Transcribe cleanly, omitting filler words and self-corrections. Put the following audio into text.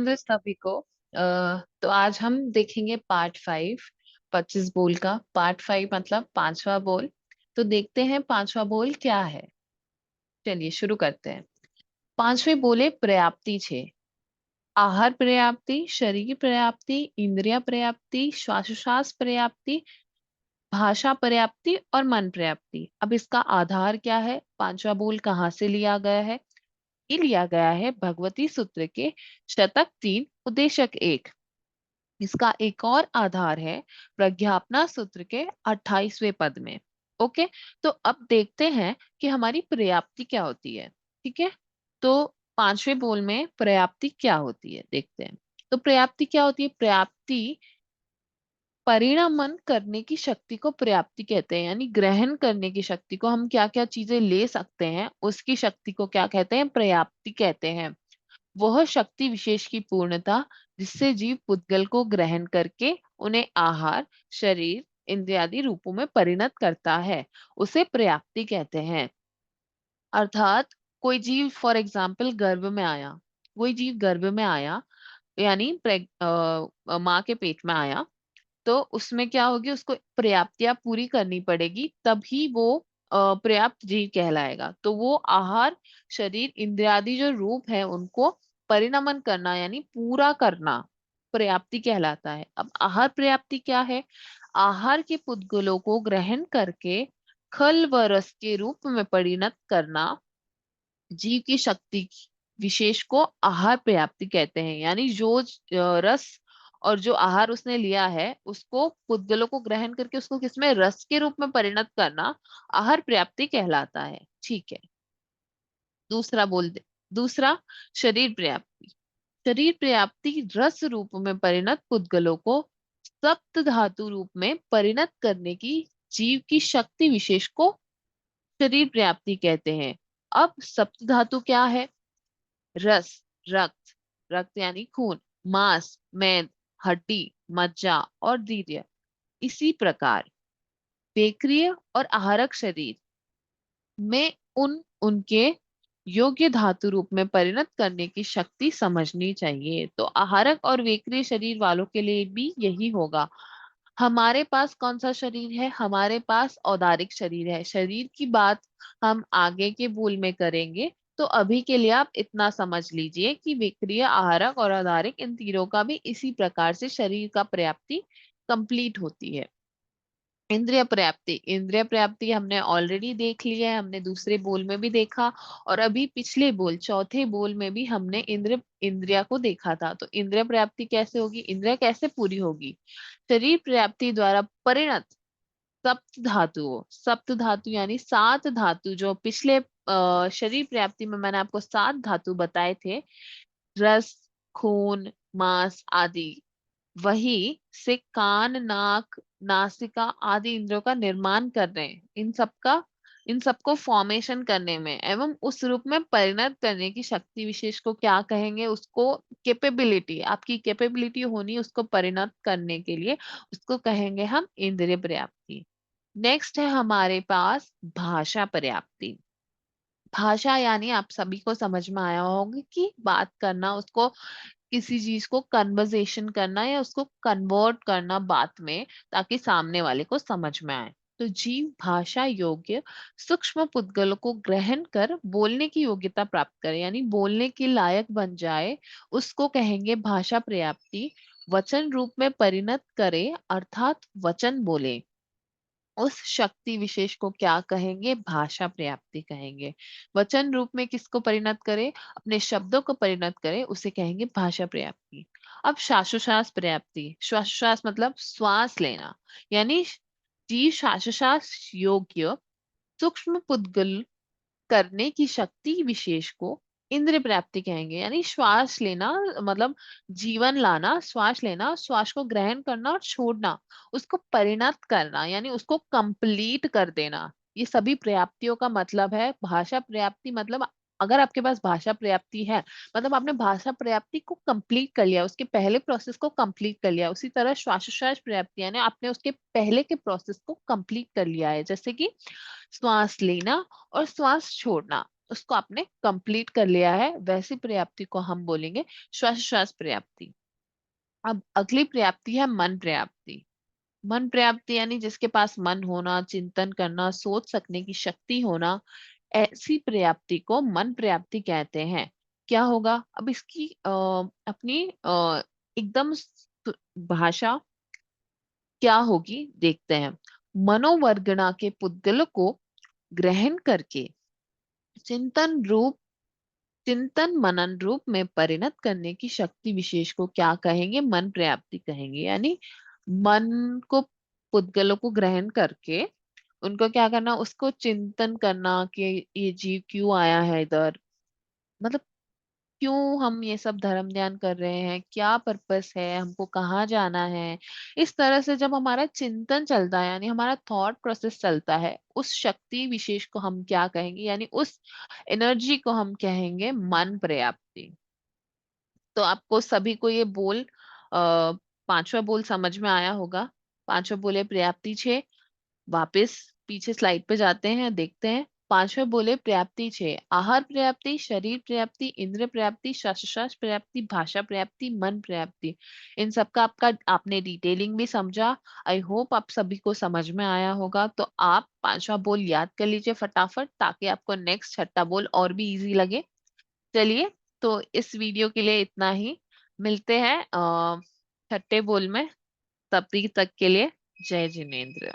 सभी को। तो आज हम देखेंगे पार्ट 5, 25 बोल का। पार्ट 5 मतलब पांचवा बोल। तो देखते हैं पांचवा बोल क्या है। चलिए शुरू करते हैं। पांचवे बोले पर्याप्ति छे। आहार पर्याप्ति, शरीर पर्याप्ति, इंद्रिय पर्याप्ति, श्वासोच्छ्वास पर्याप्ति, भाषा पर्याप्ति और मन पर्याप्ति। अब इसका आधार क्या है, पांचवा बोल कहाँ से लिया गया है? ये लिया गया है भगवती सूत्र के शतक 3 उद्देशक 1। इसका एक और आधार है प्रज्ञापना सूत्र के 28वें पद में। ओके, तो अब देखते हैं कि हमारी पर्याप्ति क्या होती है। ठीक है, तो पांचवें बोल में पर्याप्ति क्या होती है देखते हैं। तो पर्याप्ति क्या होती है? पर्याप्ति परिणमन करने की शक्ति को पर्याप्ति कहते हैं, यानी ग्रहण करने की शक्ति को, हम क्या क्या चीजें ले सकते हैं उसकी शक्ति को क्या कहते हैं? पर्याप्ति कहते हैं। वह शक्ति विशेष की पूर्णता जिससे जीव पुद्गल को ग्रहण करके उन्हें आहार, शरीर, इंद्रिय आदि रूपों में परिणत करता है, उसे पर्याप्ति कहते हैं। अर्थात कोई जीव फॉर एग्जाम्पल गर्भ में आया, कोई जीव गर्भ में आया यानी माँ के पेट में आया, तो उसमें क्या होगी? उसको पर्याप्तियां पूरी करनी पड़ेगी, तभी वो पर्याप्त जीव कहलाएगा। तो वो आहार, शरीर, इंद्रियादि जो रूप है उनको परिणमन करना यानी पूरा करना पर्याप्ति कहलाता है। अब आहार पर्याप्ति क्या है? आहार के पुद्गलों को ग्रहण करके खल व रस के रूप में परिणत करना जीव की शक्ति विशेष को आहार पर्याप्ति कहते हैं। यानी जो रस और जो आहार उसने लिया है उसको पुद्गलों को ग्रहण करके उसको किसमें? रस के रूप में परिणत करना आहार पर्याप्ति कहलाता है। ठीक है, दूसरा बोल दे। दूसरा, शरीर पर्याप्ति। शरीर पर्याप्ति रस रूप में परिणत पुद्गलों को सप्त धातु रूप में परिणत करने की जीव की शक्ति विशेष को शरीर पर्याप्ति कहते हैं। अब सप्त धातु क्या है? रस, रक्त, रक्त यानी खून, मांस, मेद, हड्डी, मज्जा और वीर्य। इसी प्रकार पेक्रिय और आहारक शरीर में उनके योग्य धातु रूप में परिणत करने की शक्ति समझनी चाहिए। तो आहारक और वेक्रिय शरीर वालों के लिए भी यही होगा। हमारे पास कौन सा शरीर है? हमारे पास औदारिक शरीर है। शरीर की बात हम आगे के बोल में करेंगे, तो अभी के लिए आप इतना समझ लीजिए कि विक्रिय, आहारक और औदारिक इन तीनों का भी इसी प्रकार से शरीर का पर्याप्ति कंप्लीट होती है। इंद्रिय पर्याप्ति, इंद्रिय पर्याप्ति हमने ऑलरेडी देख लिया है, हमने दूसरे बोल में भी देखा और अभी पिछले बोल चौथे बोल में भी हमने इंद्रिया को देखा था। तो इंद्रिय पर्याप्ति कैसे होगी? इंद्रिय कैसे पूरी होगी? शरीर पर्याप्ति द्वारा परिणत सप्त धातुओं, सप्त धातु यानी 7 धातु, जो पिछले शरीर पर्याप्ति में मैंने आपको 7 धातु बताए थे, रस, खून, मांस आदि, वही से कान, नाक, नासिका आदि इंद्रियों का निर्माण कर रहे हैं। इन सबको फॉर्मेशन करने में एवं उस रूप में परिणत करने की शक्ति विशेष को क्या कहेंगे? उसको कैपेबिलिटी, आपकी कैपेबिलिटी होनी उसको परिणत करने के लिए, उसको कहेंगे हम इंद्रिय पर्याप्ति। नेक्स्ट है हमारे पास भाषा पर्याप्ति। भाषा यानी आप सभी को समझ में आया होगा कि बात करना, उसको किसी चीज को कन्वर्सेशन करना या उसको कन्वर्ट करना बात में, ताकि सामने वाले को समझ में आए। तो जीव भाषा योग्य सूक्ष्म पुद्गलों को ग्रहण कर बोलने की योग्यता प्राप्त करे यानी बोलने के लायक बन जाए, उसको कहेंगे भाषा पर्याप्ति। वचन रूप में परिणत करे अर्थात वचन बोले, उस शक्ति विशेष को क्या कहेंगे? भाषा पर्याप्ति कहेंगे। वचन रूप में किसको परिणत करे? अपने शब्दों को परिणत करे, उसे कहेंगे भाषा पर्याप्ति। अब श्वासोच्छ्वास पर्याप्ति। श्वासोच्छ्वास मतलब श्वास लेना, यानी जीव श्वासोच्छ्वास योग्य सूक्ष्म पुद्गल करने की शक्ति विशेष को इंद्रिय प्राप्ति कहेंगे। यानी श्वास लेना मतलब जीवन लाना, श्वास लेना, श्वास को ग्रहण करना और छोड़ना, उसको परिणत करना यानी उसको कंप्लीट कर देना, ये सभी पर्याप्तियों का मतलब है। भाषा पर्याप्ति मतलब अगर आपके पास भाषा पर्याप्ति है, मतलब आपने भाषा पर्याप्ति को कंप्लीट कर लिया, उसके पहले प्रोसेस को कंप्लीट कर लिया। उसी तरह श्वासोच्छ्वास पर्याप्ति यानी आपने उसके पहले के प्रोसेस को कंप्लीट कर लिया है, जैसे कि श्वास लेना और श्वास छोड़ना। उसको आपने कंप्लीट कर लिया है, वैसी पर्याप्ति को हम बोलेंगे श्वास पर्याप्ति। अब अगली पर्याप्ति है मन पर्याप्ति। मन पर्याप्ति यानी जिसके पास मन होना, चिंतन करना, सोच सकने की शक्ति होना, ऐसी पर्याप्ति को मन पर्याप्ति कहते हैं। क्या होगा अब इसकी अपनी एकदम भाषा क्या होगी देखते हैं। मनोवर्गणा के पुद्गल को ग्रहण करके चिंतन रूप चिंतन मनन रूप में परिणत करने की शक्ति विशेष को क्या कहेंगे? मन पर्याप्ति कहेंगे। यानी मन को, पुद्गलों को ग्रहण करके उनको क्या करना, उसको चिंतन करना कि ये जीव क्यों आया है इधर, मतलब क्यों हम ये सब धर्म ध्यान कर रहे हैं, क्या पर्पस है, हमको कहाँ जाना है। इस तरह से जब हमारा चिंतन चलता है, यानी हमारा थॉट प्रोसेस चलता है, उस शक्ति विशेष को हम क्या कहेंगे, यानी उस एनर्जी को हम कहेंगे मन पर्याप्ति। तो आपको सभी को ये बोल पांचवा बोल समझ में आया होगा। पांचवा बोले पर्याप्ति छे। वापस पीछे स्लाइड पे जाते हैं, देखते हैं। पांचवे बोले पर्याप्ति छे: आहार पर्याप्ति, शरीर पर्याप्ति, इंद्रिय पर्याप्ति, श्वास पर्याप्ति, भाषा पर्याप्ति, मन पर्याप्ति। इन सबका आपका आपने डिटेलिंग भी समझा। आई होप आप सभी को समझ में आया होगा। तो आप पांचवा बोल याद कर लीजिए फटाफट, ताकि आपको नेक्स्ट छठा बोल और भी इजी लगे। चलिए, तो इस वीडियो के लिए इतना ही। मिलते हैं छठे बोल में। तब तक के लिए जय जिनेन्द्र।